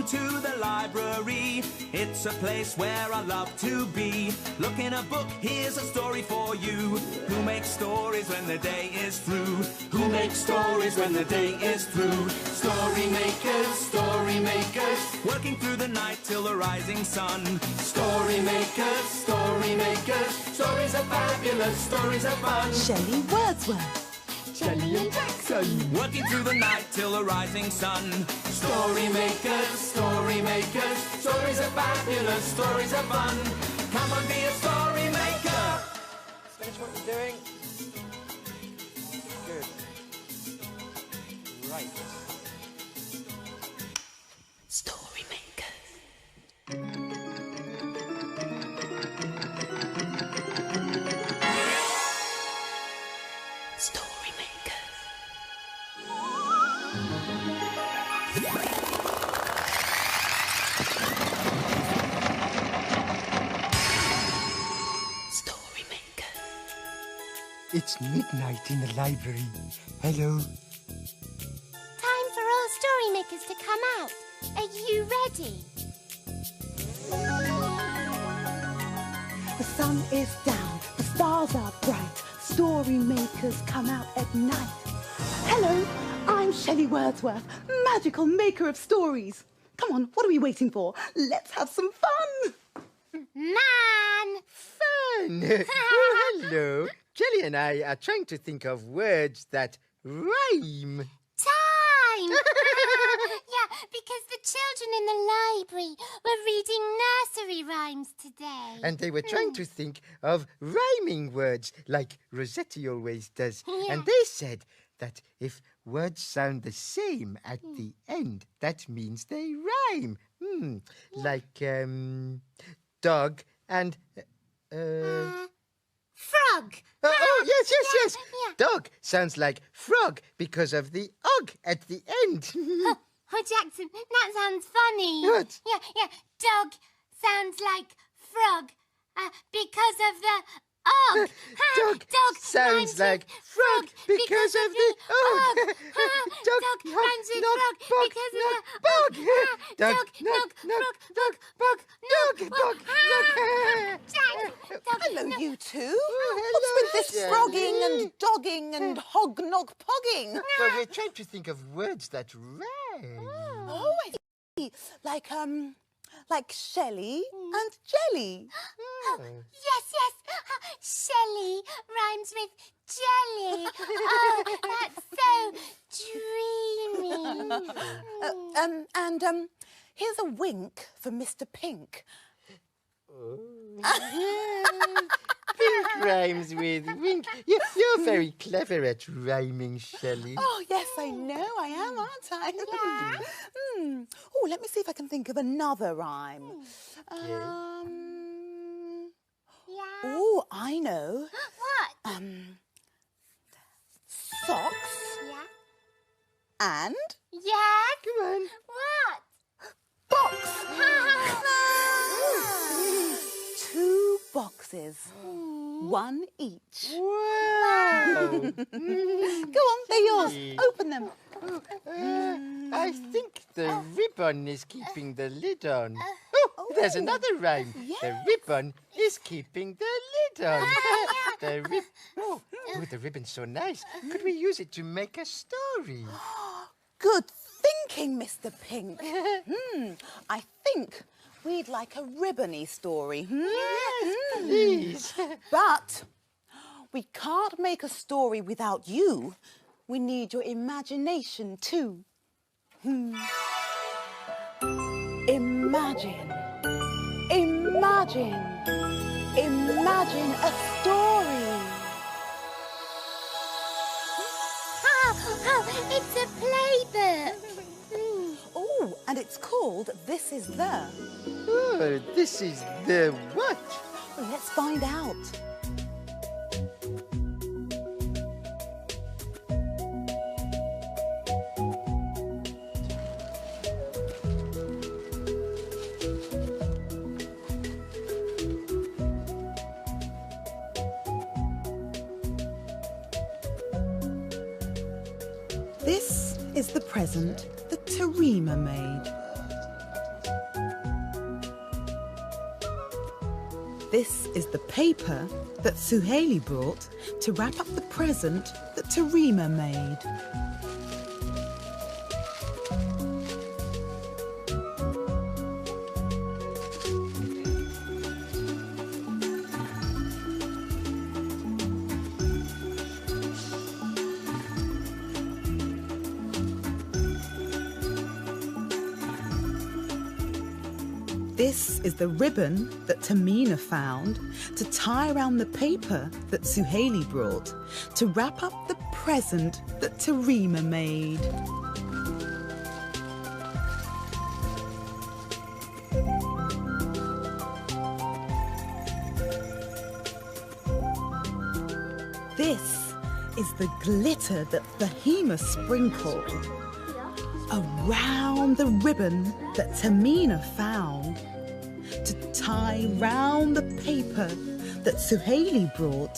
to the library. It's a place where I love to be. Look in a book, here's a story for you. Who makes stories when the day is through? Who makes stories when the day is through? Story makers, working through the night till the rising sun. Story makers, stories are fabulous, stories are fun. Shelley Wordsworth. Shelley and Jackson, working through the night till the rising sun. Story makers, stories are fabulous, stories are fun. Come on, be a story maker. Finish what you're doing. Good. Right. Story makers. Story makers. Story makers. It's midnight in the library. Hello. Time for all story makers to come out. Are you ready? The sun is down, the stars are bright. Story makers come out at night. Hello, I'm Shelley Wordsworth, magical maker of stories. Come on, what are we waiting for? Let's have some fun. Man! Fun! Oh, hello. Shelley and I are trying to think of words that rhyme. Time! Yeah, because the children in the library were reading nursery rhymes today. And they were trying to think of rhyming words like Rossetti always does. Yeah. And they said that if words sound the same at the end, that means they rhyme. Like dog and... Frog! yes. Yeah. Dog sounds like frog because of the og at the end. Oh, Jackson, that sounds funny. What? Yeah. Dog sounds like frog because of the og. Dog sounds like frog because of the og. Dog rhymes with frog because of the bog. Dog, bog. Hello, you two. What's with this frogging and dogging and hog-nog-pogging? Well, we're trying to think of words that rhyme. Oh, I see. Like Shelley and Jelly. Yes. Shelley rhymes with jelly. Oh, that's so dreamy. Here's a wink for Mr. Pink. Pink rhymes with wink. You're very clever at rhyming, Shelley. Oh, yes, I know I am, aren't I? Yeah. Oh, let me see if I can think of another rhyme. Yeah. Oh, I know. What? Socks Yeah. and Yeah. Come on. What? box. Two boxes, one each. Wow. Go on, they're yours. Open them. I think the ribbon is keeping the lid on. Oh, there's another rhyme. Yes. The ribbon is keeping the lid on. The ribbon's so nice. Could we use it to make a story? Good thinking, Mr. Pink. I think we'd like a ribbony story. Yes, please. But we can't make a story without you. We need your imagination too. Imagine a story. It's a playbook. Oh, and it's called This Is The. Oh, this is the what? Well, let's find out. This is the present that Terima made. This is the paper that Suhaili brought to wrap up the present that Tarima made. This is the ribbon that Tamina found to tie around the paper that Suhaili brought to wrap up the present that Tarima made. This is the glitter that Fahima sprinkled around the ribbon that Tamina found to tie round the paper that Suhaili brought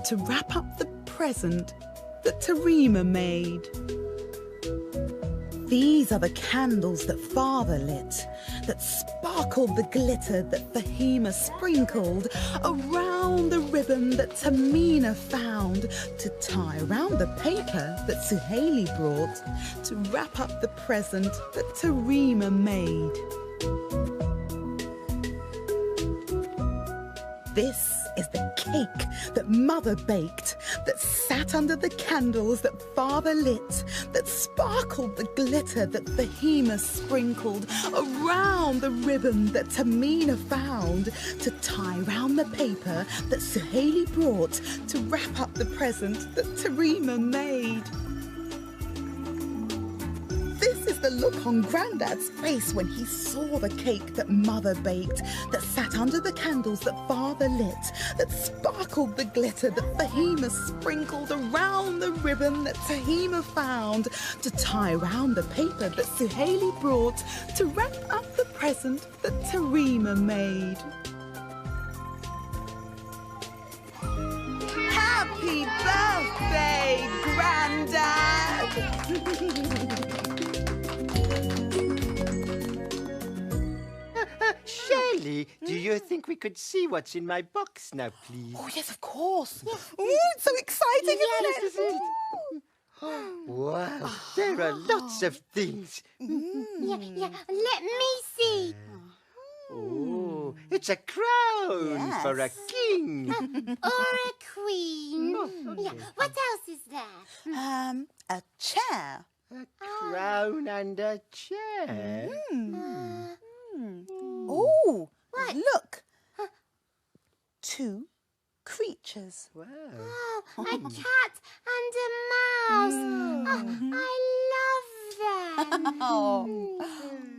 to wrap up the present that Tarima made. These are the candles that Father lit that sparkled the glitter that Fahima sprinkled around the ribbon that Tamina found to tie around the paper that Suhaili brought to wrap up the present that Tarima made. This is the cake that Mother baked that sat under the candles that Father lit that sparkled the glitter that Fahima sprinkled around the ribbon that Tamina found to tie round the paper that Suhaili brought to wrap up the present that Tarima made. This is the look on Grandad's face when he saw the cake that Mother baked that sat under the candles that Father lit that sparkled the glitter that Fahima sprinkled around the ribbon that Tahima found to tie round the paper that Suhaili brought to wrap up the present that Tarima made. Happy birthday, Grandad! Shelley, do you think we could see what's in my box now, please? Oh, yes, of course. Ooh, it's so exciting, isn't it? Wow, there are lots of things. Yeah, let me see. Oh, it's a crown for a king. Or a queen. Yeah, what else is there? A chair. A crown and a chair. Oh, What? look. 2 creatures. Wow. Oh, a cat and a mouse. Oh, I love them.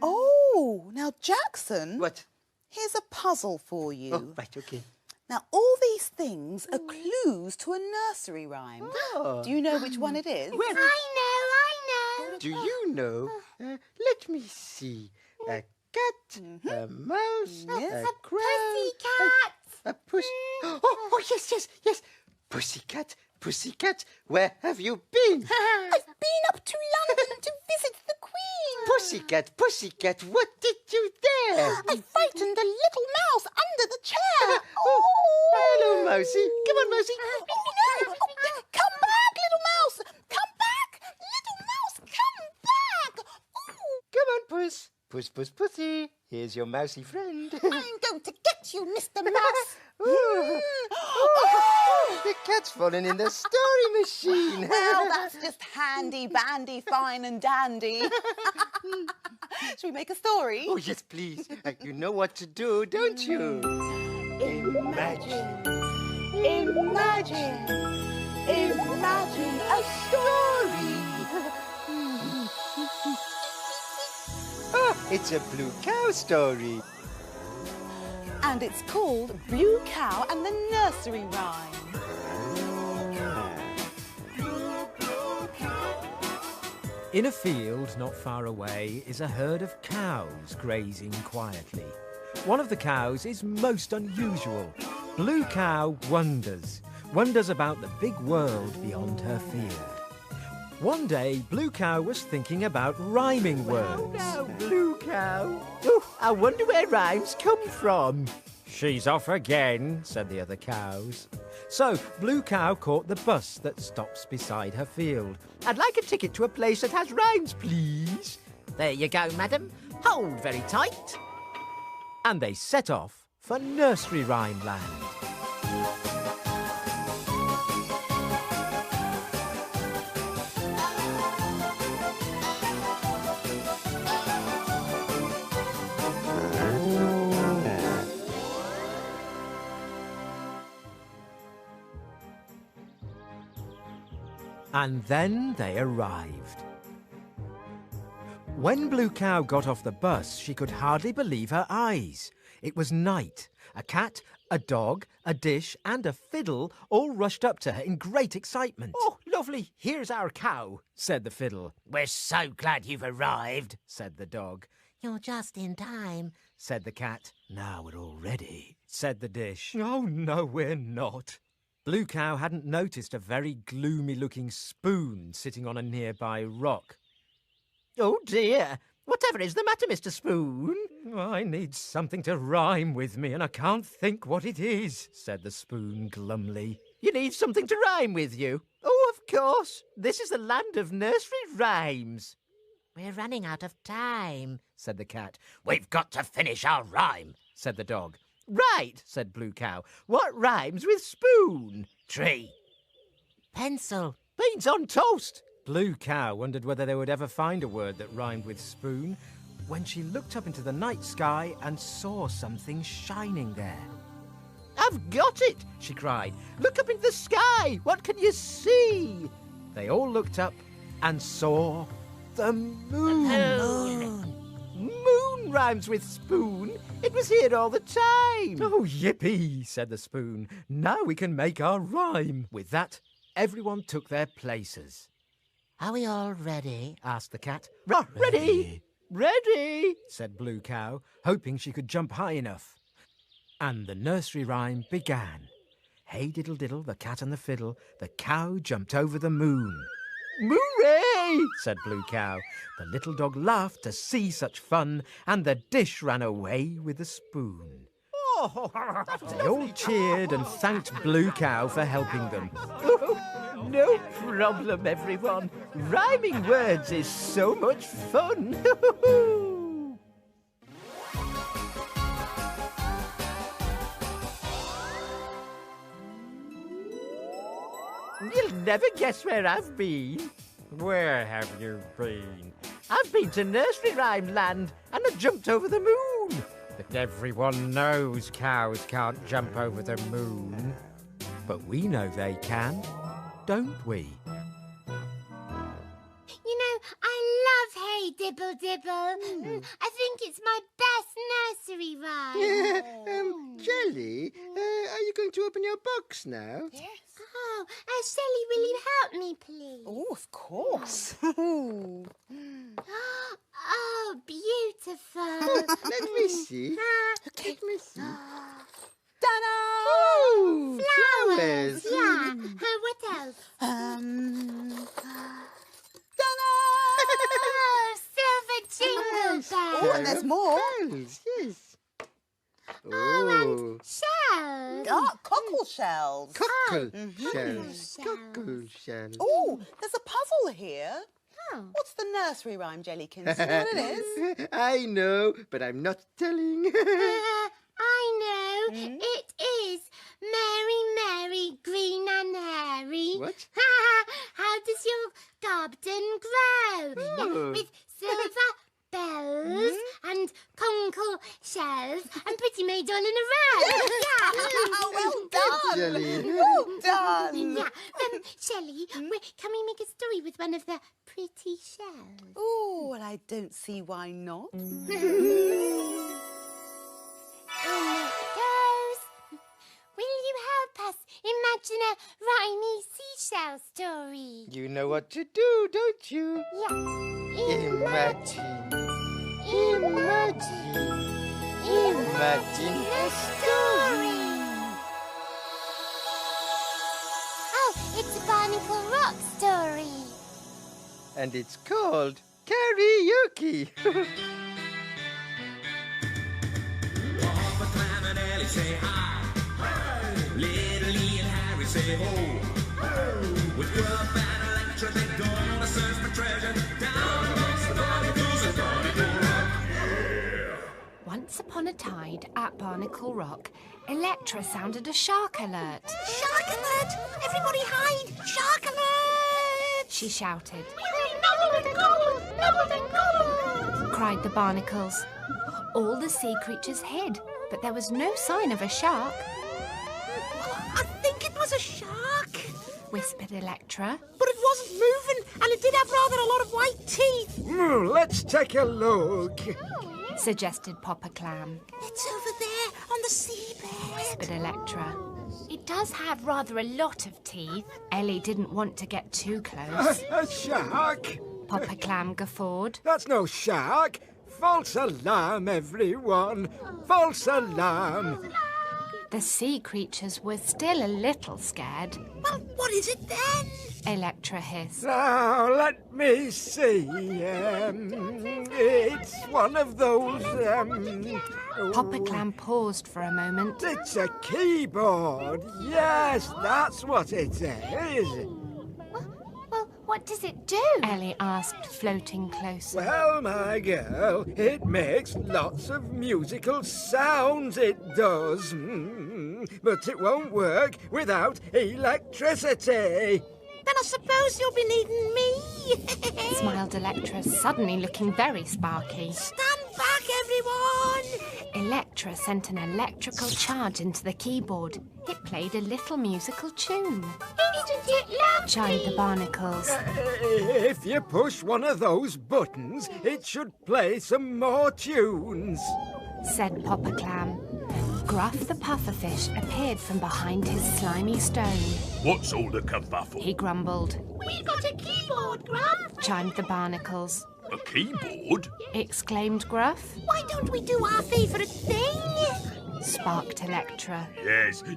Oh, now Jackson, What? here's a puzzle for you. Oh, right, okay. Now, all these things are clues to a nursery rhyme. Oh. Do you know which one it is? Well, I know. do you know? Let me see. A cat, a mouse, Yes. a crown, Pussycat. a puss. Oh, yes. Pussycat, where have you been? I've been up to London to visit the Queen. Pussycat, what did you there? I frightened a little mouse under the chair. Oh, hello, Mousy. Come on, Mousy. No. Come back, little mouse. Come back. Little mouse, come back. Oh. Come on, Puss. Pussy. Here's your mousy friend. I'm going to get you, Mr. Mouse. Ooh. Oh, the cat's fallen in the story machine. Well, that's just handy, bandy, fine and dandy. Shall we make a story? Oh, yes, please. You know what to do, don't you? Imagine a story. Oh, it's a blue cow story. And it's called Blue Cow and the Nursery Rhyme. In a field not far away is a herd of cows grazing quietly. One of the cows is most unusual. Blue Cow wonders about the big world beyond her field. One day, Blue Cow was thinking about rhyming words. Now, Blue Cow. Oh, I wonder where rhymes come from. She's off again, said the other cows. So Blue Cow caught the bus that stops beside her field. I'd like a ticket to a place that has rhymes, please. There you go, madam. Hold very tight. And they set off for Nursery Rhyme Land. And then they arrived. When Blue Cow got off the bus, she could hardly believe her eyes. It was night. A cat, a dog, a dish and a fiddle all rushed up to her in great excitement. Oh, lovely, here's our cow, said the fiddle. We're so glad you've arrived, said the dog. You're just in time, said the cat. Now we're all ready, said the dish. Oh, no, we're not. Blue Cow hadn't noticed a very gloomy-looking spoon sitting on a nearby rock. Oh, dear. Whatever is the matter, Mr. Spoon? I need something to rhyme with me, and I can't think what it is, said the spoon glumly. You need something to rhyme with you? Oh, of course. This is the land of nursery rhymes. We're running out of time, said the cat. We've got to finish our rhyme, said the dog. Right, said Blue Cow. What rhymes with spoon? Tree. Pencil. Beans on toast. Blue Cow wondered whether they would ever find a word that rhymed with spoon when she looked up into the night sky and saw something shining there. I've got it, she cried. Look up into the sky. What can you see? They all looked up and saw the moon. The moon. Moon rhymes with spoon. It was here all the time. Oh, yippee, said the spoon. Now we can make our rhyme. With that, everyone took their places. Are we all ready? Asked the cat. Ready. Ready, said Blue Cow, hoping she could jump high enough. And the nursery rhyme began. Hey diddle diddle, the cat and the fiddle, the cow jumped over the moon. Moo-ray, said Blue Cow. The little dog laughed to see such fun, and the dish ran away with the spoon. Oh, they all cheered and thanked Blue Cow for helping them. Oh, no problem, everyone. Rhyming words is so much fun. You'll never guess where I've been. Where have you been? I've been to Nursery Rhyme Land and I jumped over the moon. But everyone knows cows can't jump over the moon. But we know they can, don't we? You know, I love Hey Dibble Dibble. I think it's my best nursery rhyme. Shelley, are you going to open your box now? Yes. Oh, Shelley, will you help me, please? Oh, of course. Oh, beautiful. Let me see. Okay. Let me see. Ta-da! Oh, Flowers. Yeah. What else? Ta-da! Oh, silver jingle bells. Oh, and there's more. Bells, yes. Oh, and shells. Oh, cockle shells. Cockle Cockle shells. shells. Cockle shells. Oh, there's a puzzle here. Oh. What's the nursery rhyme, Jellykins? Do you know what it is? I know, but I'm not telling. I know. It is Mary, Mary, green and hairy. What? How does your garden grow? Oh. Yeah, with silver bells and conkle shells and pretty maid all in a row. Oh, well done. Shelley. Well done. Yeah. Shelley, can we make a story with one of the pretty shells? Oh, well, I don't see why not. In it goes. Will you help us imagine a rhymy seashell story? You know what to do, don't you? Yeah. Imagine. Imagine a story. Oh, it's a Barnacle Rock story. And it's called Karaoke. Bob, a clam, and Ellie say hi. Little Lee and Harry say ho. With Gruff and Electra, they're gonna search for treasure down amongst the barnacles of Barnacle Rock. Once upon a tide at Barnacle Rock, Electra sounded a shark alert. Shark alert! Everybody hide! Shark alert! She shouted. Nobbled and gobbled! Nobbled and gobbled! Cried the barnacles. All the sea creatures hid, but there was no sign of a shark, I think it was a shark. whispered Electra. But it wasn't moving, and it did have rather a lot of white teeth. Let's take a look. Suggested Papa Clam, It's over there on the seabed. whispered Electra. It does have rather a lot of teeth. Ellie didn't want to get too close. A shark? Papa Clam guffawed. That's no shark. False alarm, everyone. False alarm. The sea creatures were still a little scared. Well, what is it then? Electra hissed. Now, let me see. It's one of those, Papa Clam paused for a moment. It's a keyboard. Yes, that's what it is. Well, what does it do? Ellie asked, floating closer. Well, my girl, it makes lots of musical sounds, it does. But it won't work without electricity. Then I suppose you'll be needing me. Smiled Electra, suddenly looking very sparky. Stand back, everyone. Electra sent an electrical charge into the keyboard. It played a little musical tune. Isn't it lovely? Chimed the barnacles. If you push one of those buttons, it should play some more tunes. Said Papa Clam. Gruff the pufferfish appeared from behind his slimy stone. What's all the kerfuffle? He grumbled. We've got a keyboard, Gruff. Chimed the barnacles. A keyboard? Exclaimed Gruff. Why don't we do our favourite thing? Sparked Electra.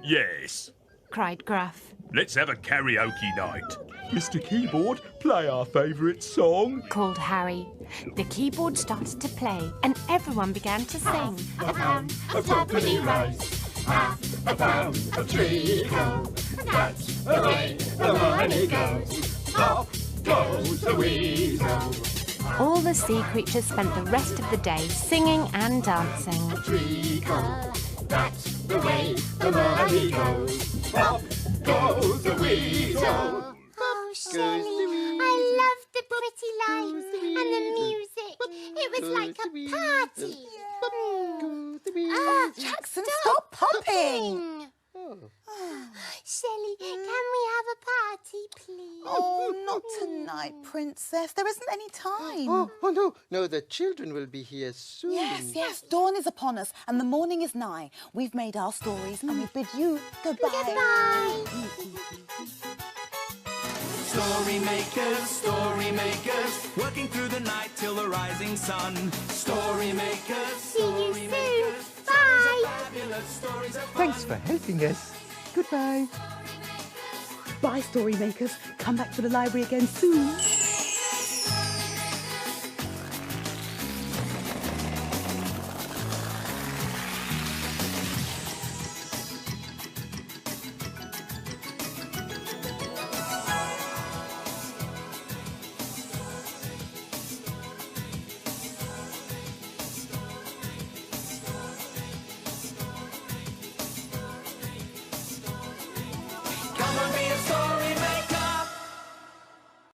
Yes. Cried Gruff. Let's have a karaoke night. Mr. Keyboard, play our favourite song. Called Harry. The keyboard started to play and everyone began to sing. A pound of twopenny rice. Half a pound of treacle. That's the way the money goes. Off goes the weasel. All the sea creatures spent the rest of the day singing and dancing. Treacle. That's the way the money goes. Off goes the weasel. Oh, Shelley, I loved the pretty lights and the music. It was like a party. Jackson, stop popping! Shelley, can we have a party, please? Oh, not tonight, Princess. There isn't any time. Oh, no, the children will be here soon. Yes, dawn is upon us and the morning is nigh. We've made our stories and we bid you goodbye. Goodbye. Story makers, working through the night till the rising sun. Story makers, See you soon. Bye. Bye. Thanks for helping us. Goodbye. Bye, story makers. Come back to the library again soon.